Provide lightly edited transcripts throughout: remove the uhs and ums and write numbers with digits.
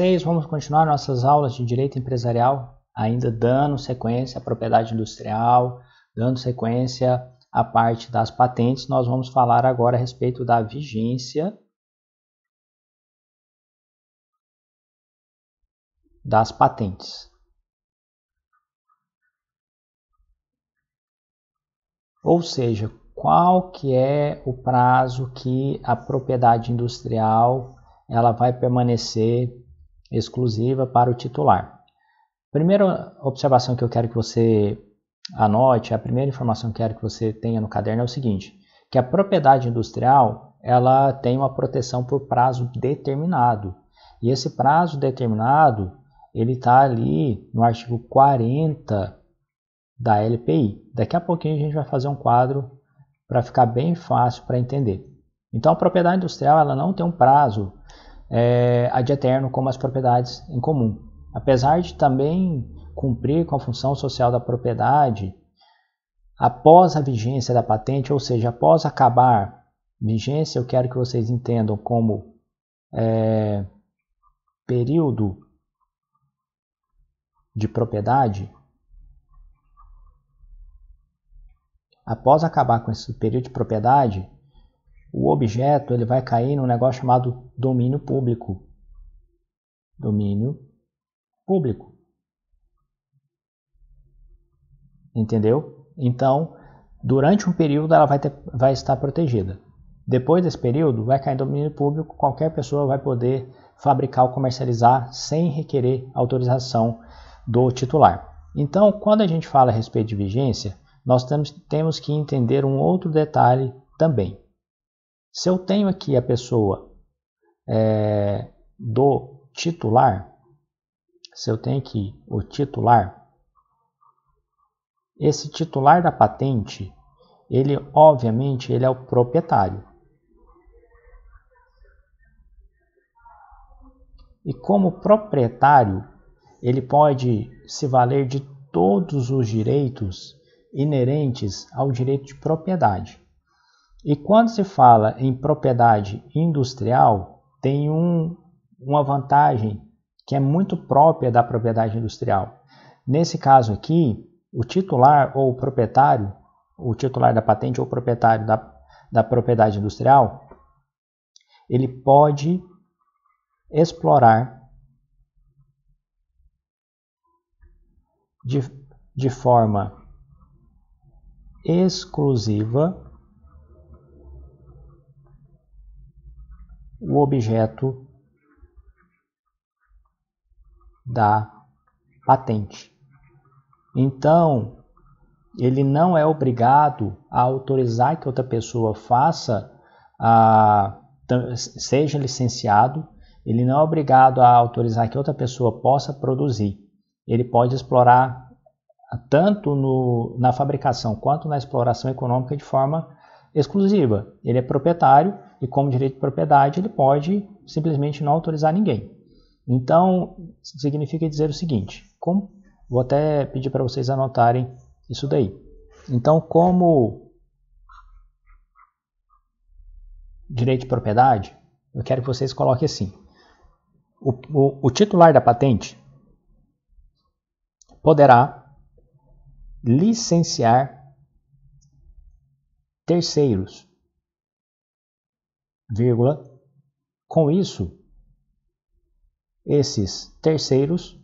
vocês, vamos continuar nossas aulas de direito empresarial, ainda dando sequência à propriedade industrial, dando sequência à parte das patentes. Nós vamos falar agora a respeito da vigência das patentes. Ou seja, qual que é o prazo que a propriedade industrial ela vai permanecer exclusiva para o titular. Primeira observação que eu quero que você anote, a primeira informação que eu quero que você tenha no caderno é o seguinte, que a propriedade industrial ela tem uma proteção por prazo determinado. E esse prazo determinado ele está ali no artigo 40 da LPI. Daqui a pouquinho a gente vai fazer um quadro para ficar bem fácil para entender. Então a propriedade industrial ela não tem um prazo ad eterno como as propriedades em comum. Apesar de também cumprir com a função social da propriedade, após a vigência da patente, ou seja, após acabar vigência, eu quero que vocês entendam como período de propriedade. Após acabar com esse período de propriedade, o objeto ele vai cair num negócio chamado domínio público. Domínio público. Entendeu? Então, durante um período ela vai estar protegida. Depois desse período, vai cair em domínio público, qualquer pessoa vai poder fabricar ou comercializar sem requerer autorização do titular. Então, quando a gente fala a respeito de vigência, nós temos que entender um outro detalhe também. Se eu tenho aqui a pessoa do titular, se eu tenho aqui o titular, esse titular da patente, ele obviamente ele é o proprietário. E como proprietário, ele pode se valer de todos os direitos inerentes ao direito de propriedade. E quando se fala em propriedade industrial, tem uma vantagem que é muito própria da propriedade industrial. Nesse caso aqui, o titular ou o proprietário, o titular da patente ou o proprietário da propriedade industrial, ele pode explorar de forma exclusiva o objeto da patente. Então, ele não é obrigado a autorizar que outra pessoa faça, seja licenciado, ele não é obrigado a autorizar que outra pessoa possa produzir. Ele pode explorar tanto na fabricação quanto na exploração econômica de forma exclusiva. Ele é proprietário e, como direito de propriedade, ele pode simplesmente não autorizar ninguém. Então, significa dizer o seguinte, vou até pedir para vocês anotarem isso daí. Então, como direito de propriedade, eu quero que vocês coloquem assim, o titular da patente poderá licenciar terceiros, vírgula. Com isso, esses terceiros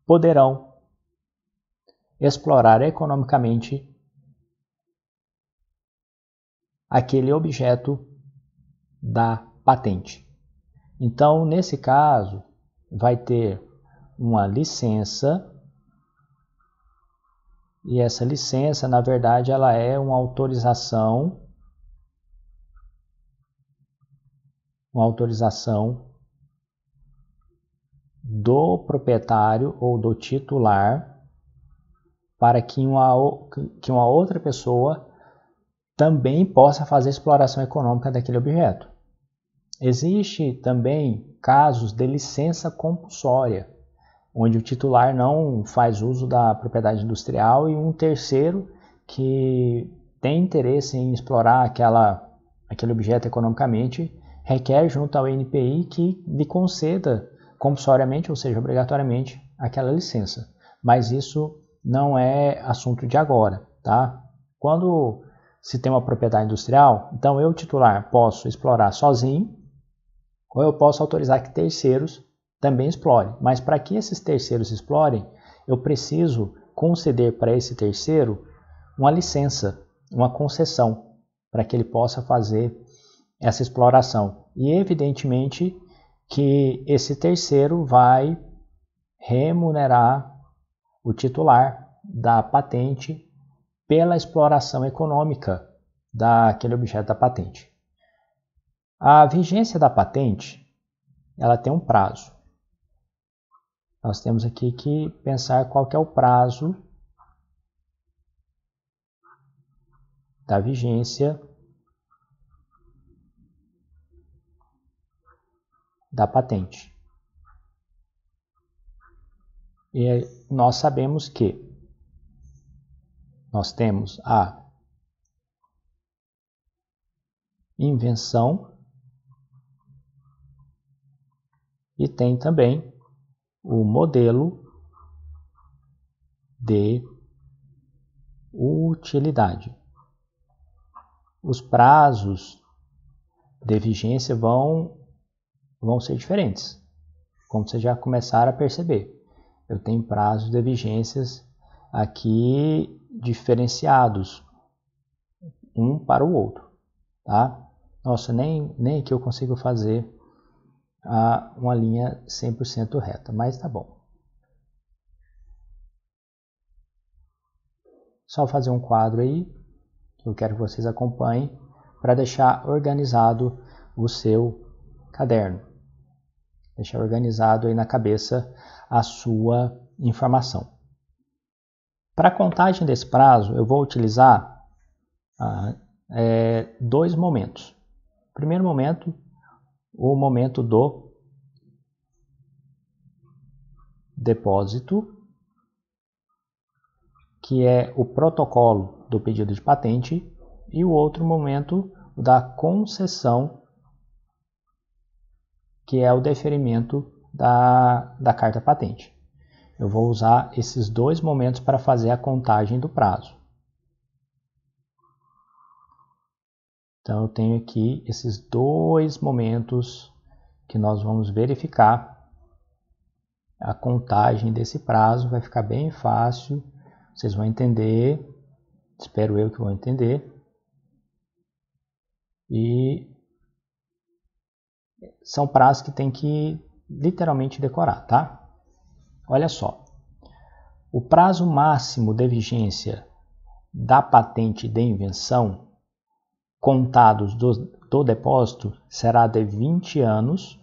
poderão explorar economicamente aquele objeto da patente. Então, nesse caso, vai ter uma licença. E essa licença, na verdade, ela é uma autorização do proprietário ou do titular para que uma outra pessoa também possa fazer exploração econômica daquele objeto. Existe também casos de licença compulsória, onde o titular não faz uso da propriedade industrial e um terceiro que tem interesse em explorar aquele objeto economicamente requer junto ao INPI que lhe conceda compulsoriamente, ou seja, obrigatoriamente, aquela licença. Mas isso não é assunto de agora, tá? Quando se tem uma propriedade industrial, então eu, titular, posso explorar sozinho, ou eu posso autorizar que terceiros também explorem. Mas para que esses terceiros explorem, eu preciso conceder para esse terceiro uma licença, uma concessão, para que ele possa fazer essa exploração. E evidentemente que esse terceiro vai remunerar o titular da patente pela exploração econômica daquele objeto da patente. A vigência da patente, ela tem um prazo. Nós temos aqui que pensar qual que é o prazo da vigência da patente. E nós sabemos que nós temos a invenção e tem também o modelo de utilidade. Os prazos de vigência vão ser diferentes, como vocês já começaram a perceber. Eu tenho prazos de vigências aqui diferenciados, um para o outro, tá? Nossa, nem aqui eu consigo fazer uma linha 100% reta, mas tá bom. Só fazer um quadro aí, que eu quero que vocês acompanhem, para deixar organizado o seu caderno. Deixar organizado aí na cabeça a sua informação. Para a contagem desse prazo, eu vou utilizar dois momentos. Primeiro momento, o momento do depósito, que é o protocolo do pedido de patente, e o outro momento da concessão, que é o deferimento da carta patente. Eu vou usar esses dois momentos para fazer a contagem do prazo. Então, eu tenho aqui esses dois momentos que nós vamos verificar a contagem desse prazo. Vai ficar bem fácil, vocês vão entender, espero eu que vão entender. E são prazos que tem que literalmente decorar, tá? Olha só, o prazo máximo de vigência da patente de invenção, contados do depósito, será de 20 anos,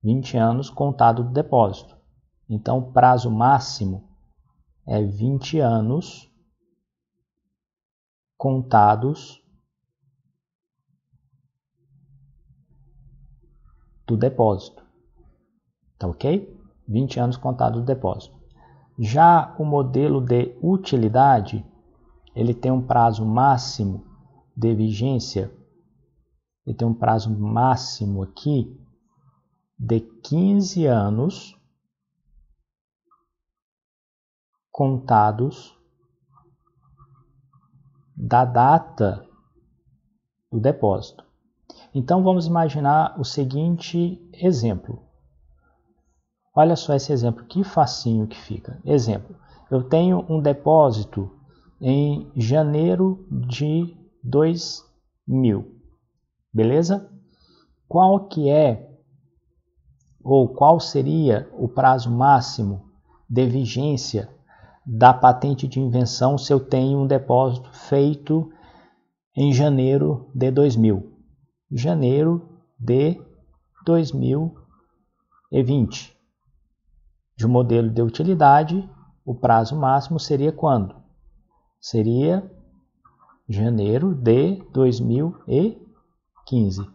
20 anos contado do depósito. Então, o prazo máximo é 20 anos contados do depósito. Tá ok? 20 anos contados do depósito. Já o modelo de utilidade, ele tem um prazo máximo de vigência, ele tem um prazo máximo aqui de 15 anos contados da data do depósito. Então vamos imaginar o seguinte exemplo. Olha só esse exemplo, que facinho que fica. Exemplo, eu tenho um depósito em janeiro de 2000, beleza? Qual que é, ou qual seria o prazo máximo de vigência da patente de invenção se eu tenho um depósito feito em janeiro de 2000? Janeiro de 2020. De um modelo de utilidade, o prazo máximo seria quando? Seria janeiro de 2015.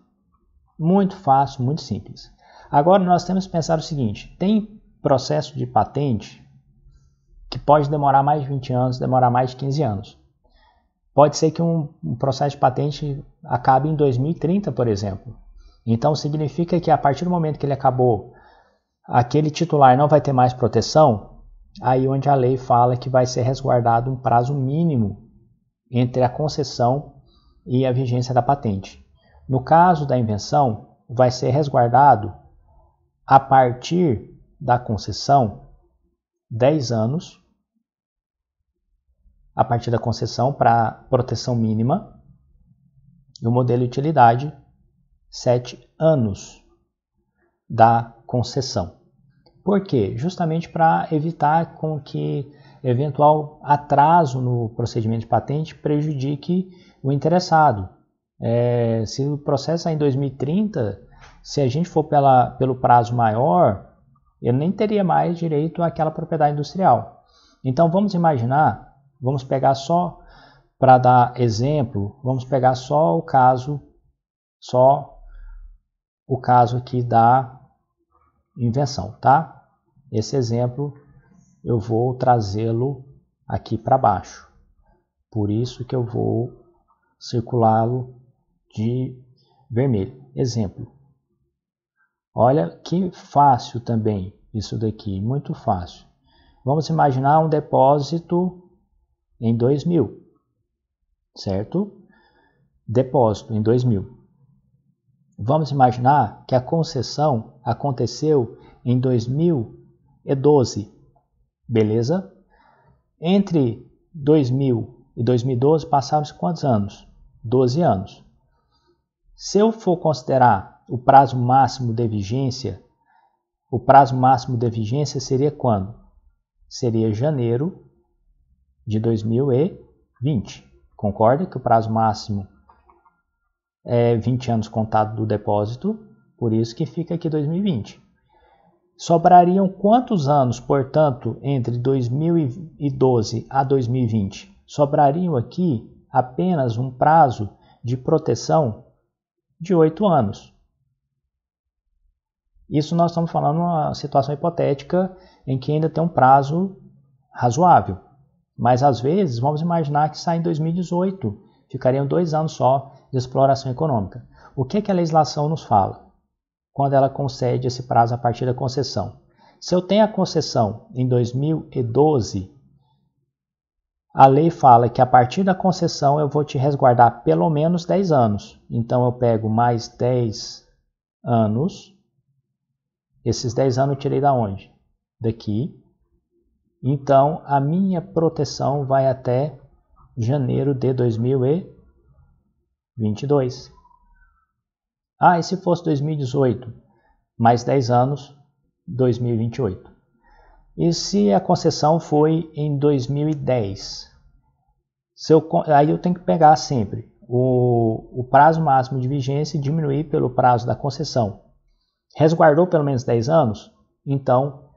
Muito fácil, muito simples. Agora nós temos que pensar o seguinte, tem processo de patente que pode demorar mais de 20 anos, demorar mais de 15 anos. Pode ser que um processo de patente acabe em 2030, por exemplo. Então significa que a partir do momento que ele acabou, aquele titular não vai ter mais proteção, aí onde a lei fala que vai ser resguardado um prazo mínimo entre a concessão e a vigência da patente. No caso da invenção, vai ser resguardado a partir da concessão 10 anos, a partir da concessão para proteção mínima, e o modelo de utilidade 7 anos da concessão. Por quê? Justamente para evitar com que eventual atraso no procedimento de patente prejudique o interessado. Se o processo é em 2030, se a gente for pelo prazo maior, ele nem teria mais direito àquela propriedade industrial. Então vamos imaginar, vamos pegar só, para dar exemplo, vamos pegar só o caso aqui da invenção, tá? Esse exemplo eu vou trazê-lo aqui para baixo. Por isso que eu vou circulá-lo de vermelho. Exemplo. Olha que fácil também isso daqui, muito fácil. Vamos imaginar um depósito em 2000, certo? Depósito em 2000. Vamos imaginar que a concessão aconteceu em 2012, beleza? Entre 2000 e 2012 passaram-se quantos anos? 12 anos. Se eu for considerar o prazo máximo de vigência, o prazo máximo de vigência seria quando? Seria janeiro de 2020. Concorda que o prazo máximo é 20 anos contado do depósito, por isso que fica aqui 2020. Sobrariam quantos anos, portanto, entre 2012 a 2020? Sobrariam aqui apenas um prazo de proteção de 8 anos. Isso nós estamos falando de uma situação hipotética em que ainda tem um prazo razoável. Mas às vezes, vamos imaginar que sai em 2018, ficariam 2 anos só de exploração econômica. O que a legislação nos fala quando ela concede esse prazo a partir da concessão? Se eu tenho a concessão em 2012, a lei fala que a partir da concessão eu vou te resguardar pelo menos 10 anos. Então eu pego mais 10 anos. Esses 10 anos eu tirei da onde? Daqui. Então a minha proteção vai até janeiro de 2022. E se fosse 2018? Mais 10 anos, 2028. E se a concessão foi em 2010? Aí eu tenho que pegar sempre o prazo máximo de vigência e diminuir pelo prazo da concessão. Resguardou pelo menos 10 anos? Então,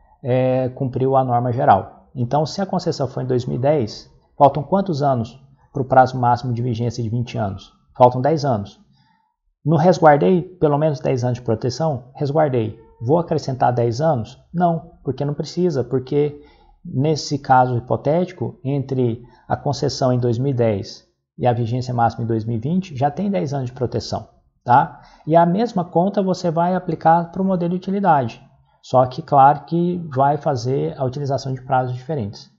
cumpriu a norma geral. Então, se a concessão foi em 2010, faltam quantos anos para o prazo máximo de vigência de 20 anos? Faltam 10 anos. Não resguardei pelo menos 10 anos de proteção? Resguardei. Vou acrescentar 10 anos? Não, porque não precisa, porque nesse caso hipotético, entre a concessão em 2010 e a vigência máxima em 2020, já tem 10 anos de proteção, tá? E a mesma conta você vai aplicar para o modelo de utilidade, só que claro que vai fazer a utilização de prazos diferentes.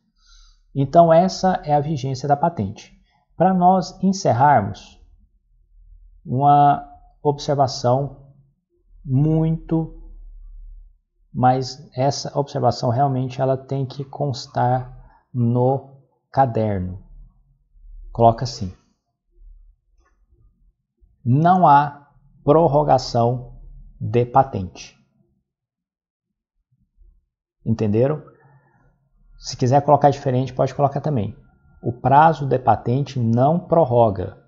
Então essa é a vigência da patente. Para nós encerrarmos, uma observação mas essa observação realmente ela tem que constar no caderno. Coloca assim: não há prorrogação de patente. Entenderam? Se quiser colocar diferente, pode colocar também. O prazo de patente não prorroga.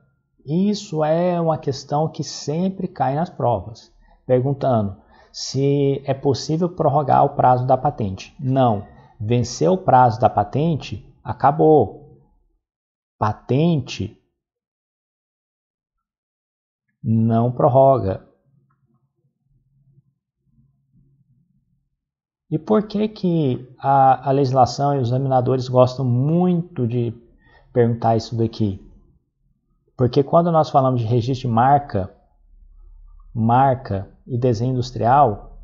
Isso é uma questão que sempre cai nas provas, perguntando se é possível prorrogar o prazo da patente. Não. Venceu o prazo da patente, acabou. Patente não prorroga. E por que a legislação e os examinadores gostam muito de perguntar isso daqui? Porque quando nós falamos de registro de marca, marca e desenho industrial,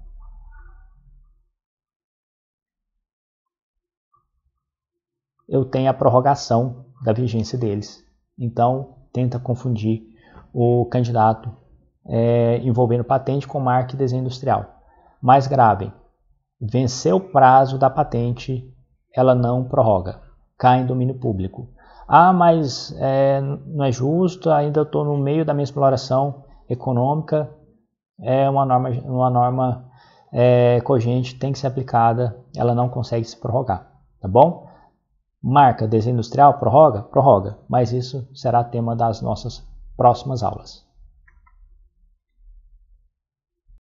eu tenho a prorrogação da vigência deles. Então, tenta confundir o candidato envolvendo patente com marca e desenho industrial. Mais grave, venceu o prazo da patente, ela não prorroga, cai em domínio público. Ah, mas não é justo, ainda eu estou no meio da minha exploração econômica, é uma norma cogente, tem que ser aplicada, ela não consegue se prorrogar, tá bom? Marca, desenho industrial, prorroga? Prorroga, mas isso será tema das nossas próximas aulas.